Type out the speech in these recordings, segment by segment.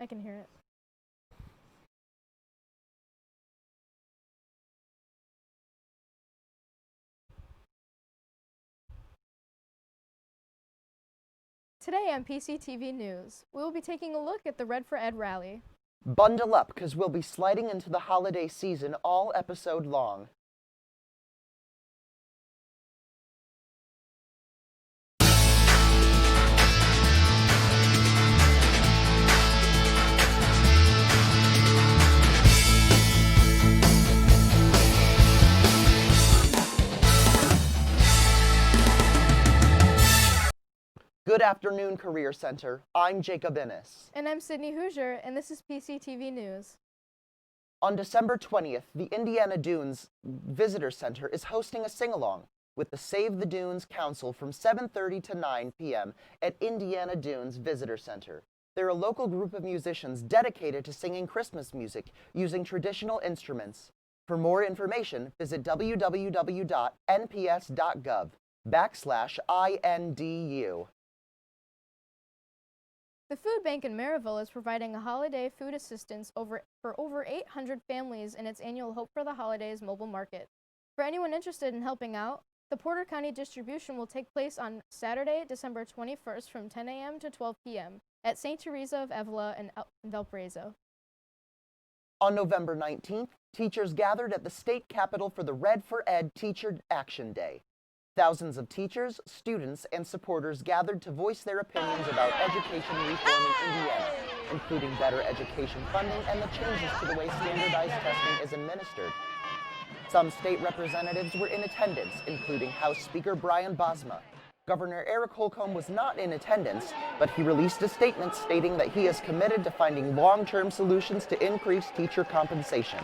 I can hear it. Today on PCTV News, we will be taking a look at the Red for Ed rally. Bundle up, because we'll be sliding into the holiday season all episode long. Good afternoon, Career Center. I'm Jacob Innes. And I'm Sydney Hoosier, and this is PCTV News. On December 20th, the Indiana Dunes Visitor Center is hosting a sing-along with the Save the Dunes Council from 7:30 to 9 p.m. at Indiana Dunes Visitor Center. They're a local group of musicians dedicated to singing Christmas music using traditional instruments. For more information, visit www.nps.gov/INDU. The food bank in Maryville is providing a holiday food assistance for over 800 families in its annual Hope for the Holidays mobile market. For anyone interested in helping out, the Porter County distribution will take place on Saturday, December 21st from 10 a.m. to 12 p.m. at St. Teresa of Avila in Valparaiso. On November 19th, teachers gathered at the state capitol for the Red for Ed Teacher Action Day. Thousands of teachers, students, and supporters gathered to voice their opinions about education reform in Indiana, including better education funding and the changes to the way standardized testing is administered. Some state representatives were in attendance, including House Speaker Brian Bosma. Governor Eric Holcomb was not in attendance, but he released a statement stating that he is committed to finding long-term solutions to increase teacher compensation.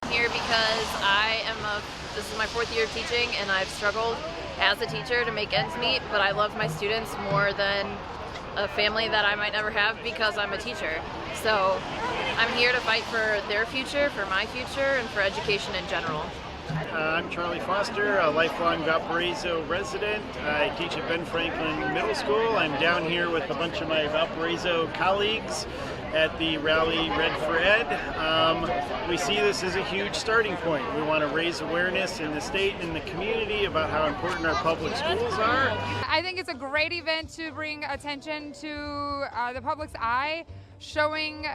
Here because this is my 4th year of teaching, and I've struggled as a teacher to make ends meet, but I love my students more than a family that I might never have because I'm a teacher. So I'm here to fight for their future, for my future, and for education in general. I'm Charlie Foster, a lifelong Valparaiso resident. I teach at Ben Franklin Middle School. I'm down here with a bunch of my Valparaiso colleagues at the rally Red for Ed. We see this as a huge starting point. We want to raise awareness in the state and the community about how important our public schools are. I think it's a great event to bring attention to the public's eye, showing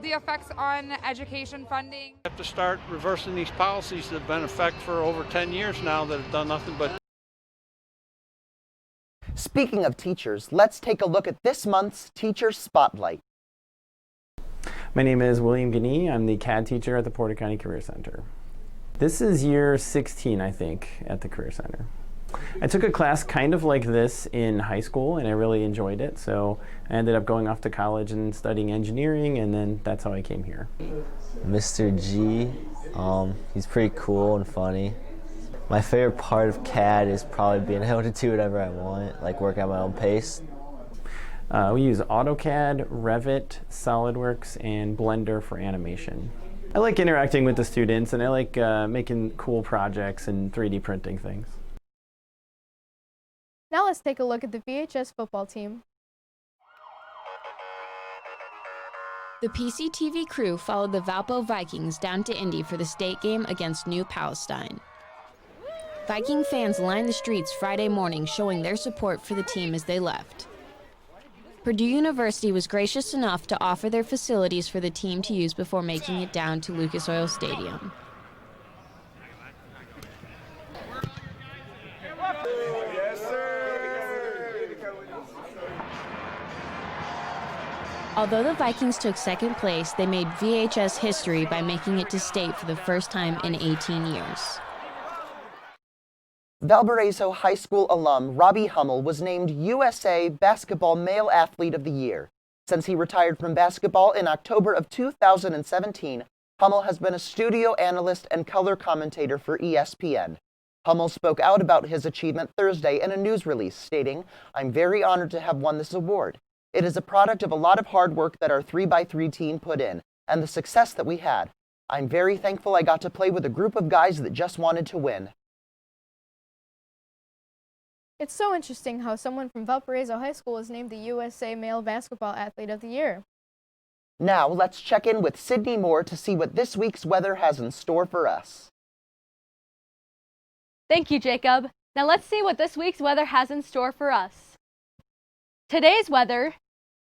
the effects on education funding. We have to start reversing these policies that have been in effect for over 10 years now that have done nothing but. Speaking of teachers, let's take a look at this month's Teacher Spotlight. My name is William Guinea. I'm the CAD teacher at the Porter County Career Center. This is year 16, I think, at the Career Center. I took a class kind of like this in high school, and I really enjoyed it, so I ended up going off to college and studying engineering, and then that's how I came here. Mr. G, he's pretty cool and funny. My favorite part of CAD is probably being able to do whatever I want, like work at my own pace. We use AutoCAD, Revit, SolidWorks, and Blender for animation. I like interacting with the students, and I like making cool projects and 3D printing things. Now let's take a look at the VHS football team. The PCTV crew followed the Valpo Vikings down to Indy for the state game against New Palestine. Viking fans lined the streets Friday morning showing their support for the team as they left. Purdue University was gracious enough to offer their facilities for the team to use before making it down to Lucas Oil Stadium. Although the Vikings took second place, they made VHS history by making it to state for the first time in 18 years. Valparaiso High School alum Robbie Hummel was named USA Basketball Male Athlete of the Year. Since he retired from basketball in October of 2017, Hummel has been a studio analyst and color commentator for ESPN. Hummel spoke out about his achievement Thursday in a news release, stating, "I'm very honored to have won this award. It is a product of a lot of hard work that our 3x3 team put in, and the success that we had. I'm very thankful I got to play with a group of guys that just wanted to win." It's so interesting how someone from Valparaiso High School was named the USA Male Basketball Athlete of the Year. Now, let's check in with Sydney Moore to see what this week's weather has in store for us. Thank you, Jacob. Now let's see what this week's weather has in store for us. Today's weather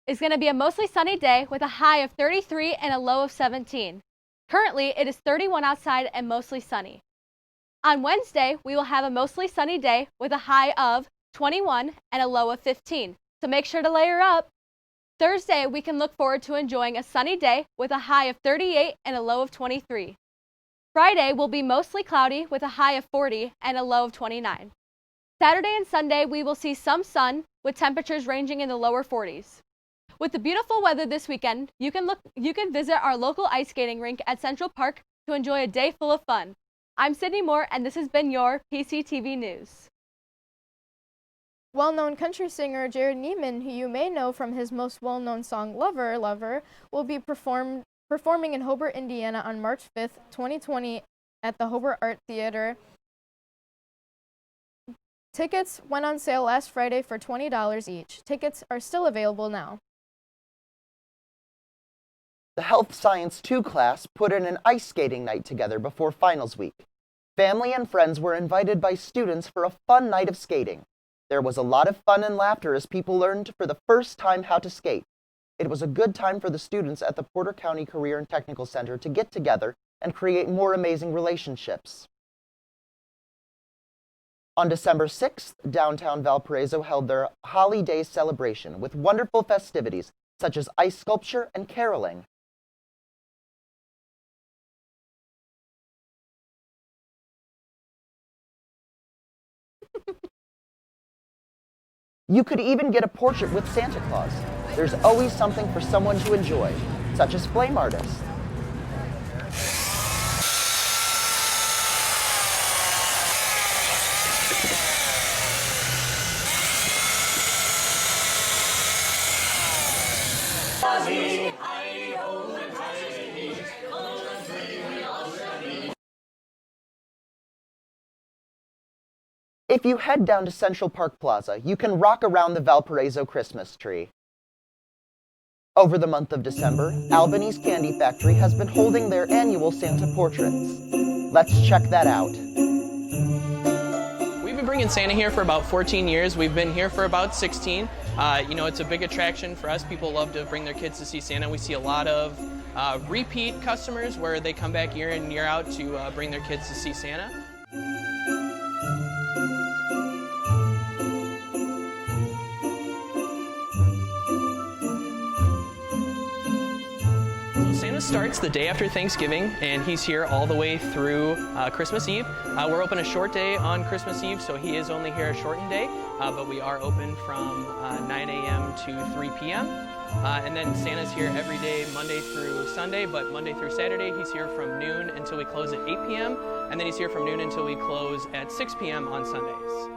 is going to be a mostly sunny day with a high of 33 and a low of 17. Currently, it is 31 outside and mostly sunny. On Wednesday, we will have a mostly sunny day with a high of 21 and a low of 15. So make sure to layer up. Thursday, we can look forward to enjoying a sunny day with a high of 38 and a low of 23. Friday will be mostly cloudy with a high of 40 and a low of 29. Saturday and Sunday, we will see some sun with temperatures ranging in the lower 40s. With the beautiful weather this weekend, you can visit our local ice skating rink at Central Park to enjoy a day full of fun. I'm Sydney Moore, and this has been your PCTV News. Well-known country singer Jared Neiman, who you may know from his most well-known song Lover, Lover, will be performing in Hobart, Indiana on March 5th, 2020 at the Hobart Art Theater. Tickets went on sale last Friday for $20 each. Tickets are still available now. The Health Science 2 class put in an ice skating night together before finals week. Family and friends were invited by students for a fun night of skating. There was a lot of fun and laughter as people learned for the first time how to skate. It was a good time for the students at the Porter County Career and Technical Center to get together and create more amazing relationships. On December 6th, downtown Valparaiso held their Holly Day celebration with wonderful festivities such as ice sculpture and caroling. You could even get a portrait with Santa Claus. There's always something for someone to enjoy, such as flame artists. If you head down to Central Park Plaza, you can rock around the Valparaiso Christmas tree. Over the month of December, Albany's Candy Factory has been holding their annual Santa portraits. Let's check that out. We've been bringing Santa here for about 14 years. We've been here for about 16. It's a big attraction for us. People love to bring their kids to see Santa. We see a lot of repeat customers where they come back year in and year out to bring their kids to see Santa. Santa starts the day after Thanksgiving, and he's here all the way through Christmas Eve. We're open a short day on Christmas Eve, so he is only here a shortened day, but we are open from 9 a.m. to 3 p.m. And then Santa's here every day, Monday through Sunday, but Monday through Saturday, he's here from noon until we close at 8 p.m., and then he's here from noon until we close at 6 p.m. on Sundays.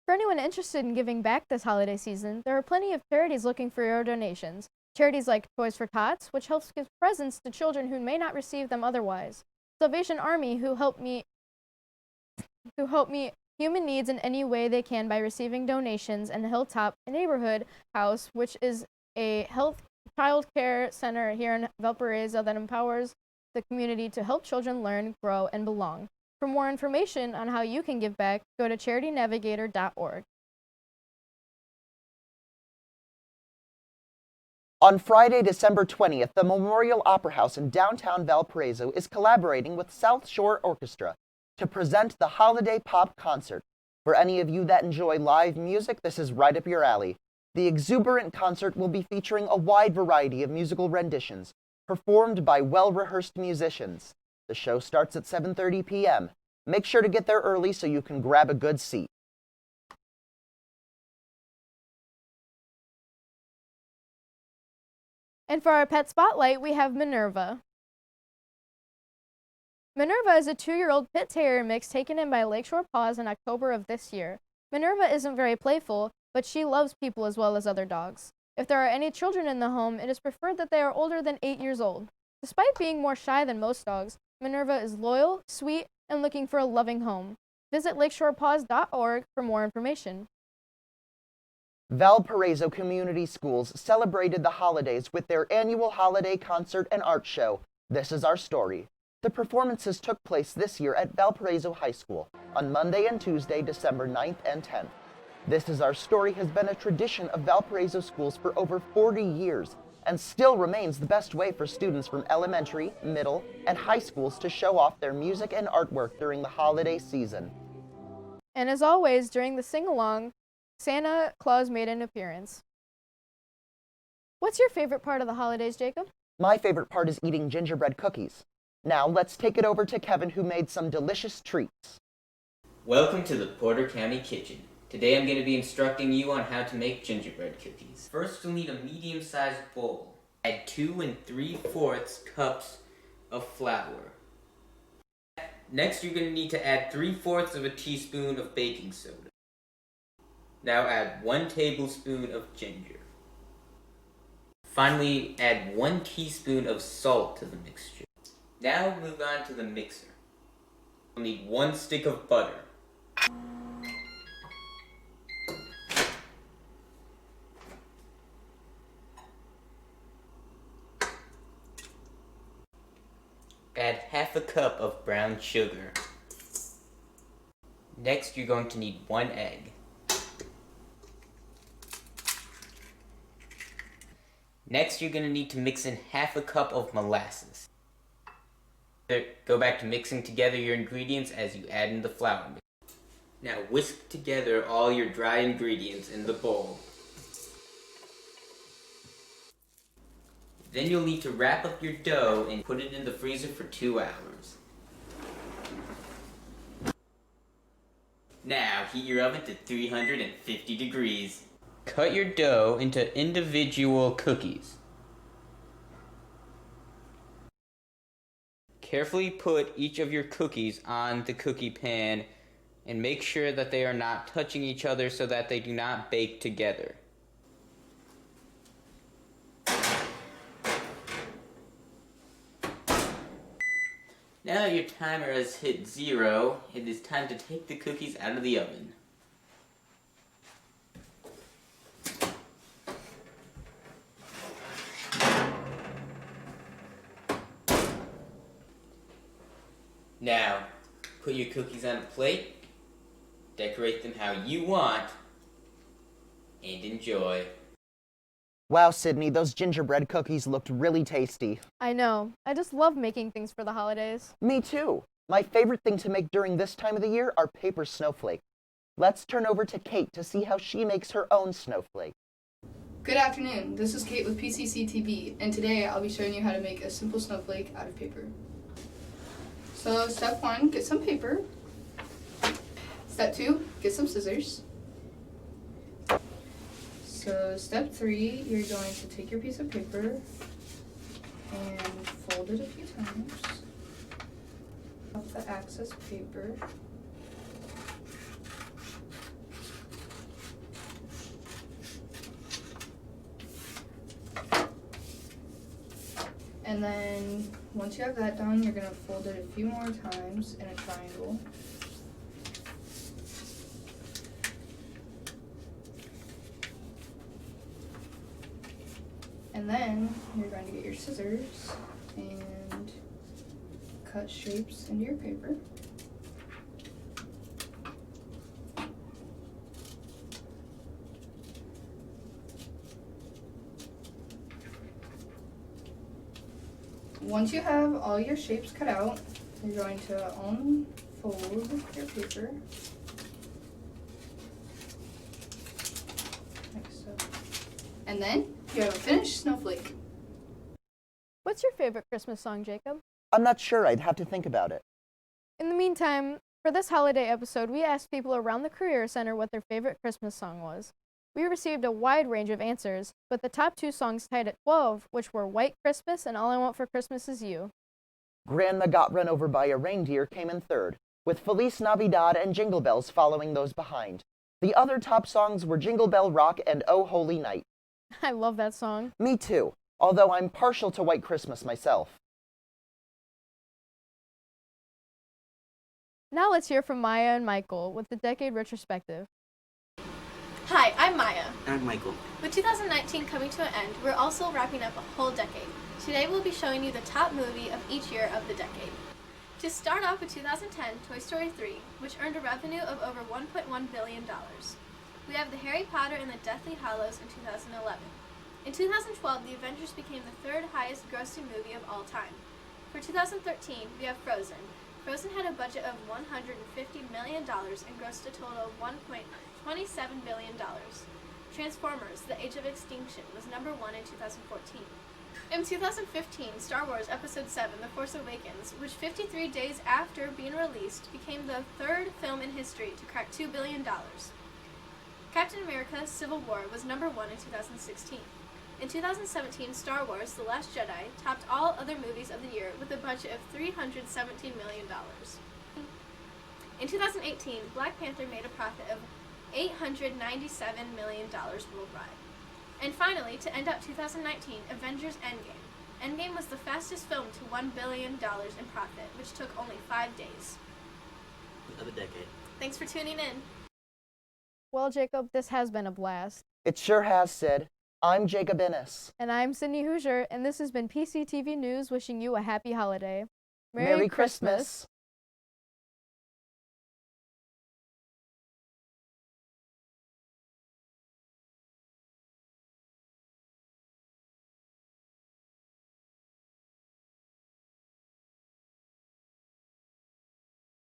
For anyone interested in giving back this holiday season, there are plenty of charities looking for your donations. Charities like Toys for Tots, which helps give presents to children who may not receive them otherwise. Salvation Army, who help meet human needs in any way they can by receiving donations, and the Hilltop Neighborhood House, which is a child care center here in Valparaiso that empowers the community to help children learn, grow, and belong. For more information on how you can give back, go to charitynavigator.org. On Friday, December 20th, the Memorial Opera House in downtown Valparaiso is collaborating with South Shore Orchestra to present the Holiday Pop Concert. For any of you that enjoy live music, this is right up your alley. The exuberant concert will be featuring a wide variety of musical renditions, performed by well-rehearsed musicians. The show starts at 7:30 p.m. Make sure to get there early so you can grab a good seat. And for our pet spotlight, we have Minerva. Minerva is a 2-year-old pit terrier mix taken in by Lakeshore Paws in October of this year. Minerva isn't very playful, but she loves people as well as other dogs. If there are any children in the home, it is preferred that they are older than 8 years old. Despite being more shy than most dogs, Minerva is loyal, sweet, and looking for a loving home. Visit lakeshorepaws.org for more information. Valparaiso Community Schools celebrated the holidays with their annual holiday concert and art show, This Is Our Story. The performances took place this year at Valparaiso High School on Monday and Tuesday, December 9th and 10th. This Is Our Story has been a tradition of Valparaiso schools for over 40 years and still remains the best way for students from elementary, middle, and high schools to show off their music and artwork during the holiday season. And as always, during the sing-along, Santa Claus made an appearance. What's your favorite part of the holidays, Jacob? My favorite part is eating gingerbread cookies. Now let's take it over to Kevin, who made some delicious treats. Welcome to the Porter County Kitchen. Today I'm going to be instructing you on how to make gingerbread cookies. First you'll need a medium-sized bowl. Add 2 3/4 cups of flour. Next you're going to need to add 3/4 teaspoon of baking soda. Now add 1 tablespoon of ginger. Finally add 1 teaspoon of salt to the mixture. Now move on to the mixer. You'll need 1 stick of butter. Add 1/2 cup of brown sugar. Next you're going to need 1 egg. Next you're going to need to mix in 1/2 cup of molasses. Go back to mixing together your ingredients as you add in the flour mix. Now whisk together all your dry ingredients in the bowl. Then you'll need to wrap up your dough and put it in the freezer for 2 hours. Now heat your oven to 350 degrees. Cut your dough into individual cookies. Carefully put each of your cookies on the cookie pan and make sure that they are not touching each other so that they do not bake together. Now that your timer has hit 0, it is time to take the cookies out of the oven. Now, put your cookies on a plate, decorate them how you want, and enjoy. Wow, Sydney, those gingerbread cookies looked really tasty. I know. I just love making things for the holidays. Me too. My favorite thing to make during this time of the year are paper snowflakes. Let's turn over to Kate to see how she makes her own snowflake. Good afternoon, this is Kate with PCTV, and today I'll be showing you how to make a simple snowflake out of paper. So step 1, get some paper. Step 2, get some scissors. So step 3, you're going to take your piece of paper and fold it a few times. Off the excess paper. And then once you have that done, you're going to fold it a few more times in a triangle. And then you're going to get your scissors and cut shapes into your paper. Once you have all your shapes cut out, you're going to unfold your paper, like so. And then you have a finished snowflake. What's your favorite Christmas song, Jacob? I'm not sure. I'd have to think about it. In the meantime, for this holiday episode, we asked people around the Career Center what their favorite Christmas song was. We received a wide range of answers, but the top 2 songs tied at 12, which were White Christmas and All I Want for Christmas Is You. Grandma Got Run Over by a Reindeer came in third, with Feliz Navidad and Jingle Bells following those behind. The other top songs were Jingle Bell Rock and Oh Holy Night. I love that song. Me too, although I'm partial to White Christmas myself. Now let's hear from Maya and Michael with the decade retrospective. Hi, I'm Maya. I'm Michael. With 2019 coming to an end, we're also wrapping up a whole decade. Today we'll be showing you the top movie of each year of the decade. To start off with 2010, Toy Story 3, which earned a revenue of over $1.1 billion. We have the Harry Potter and the Deathly Hallows in 2011. In 2012, the Avengers became the third highest grossing movie of all time. For 2013, we have Frozen. Frozen had a budget of $150 million and grossed a total of $1.27 billion. Transformers: The Age of Extinction was number 1 in 2014. In 2015, Star Wars Episode 7, The Force Awakens, which 53 days after being released, became the third film in history to crack $2 billion. Captain America: Civil War was number 1 in 2016. In 2017, Star Wars: The Last Jedi topped all other movies of the year with a budget of $317 million. In 2018, Black Panther made a profit of $897 million worldwide. And finally, to end out 2019, Avengers Endgame. Endgame was the fastest film to $1 billion in profit, which took only 5 days. Of the decade. Thanks for tuning in. Well, Jacob, this has been a blast. It sure has, Sid. I'm Jacob Innes. And I'm Sydney Hoosier, and this has been PCTV News wishing you a happy holiday. Merry Christmas.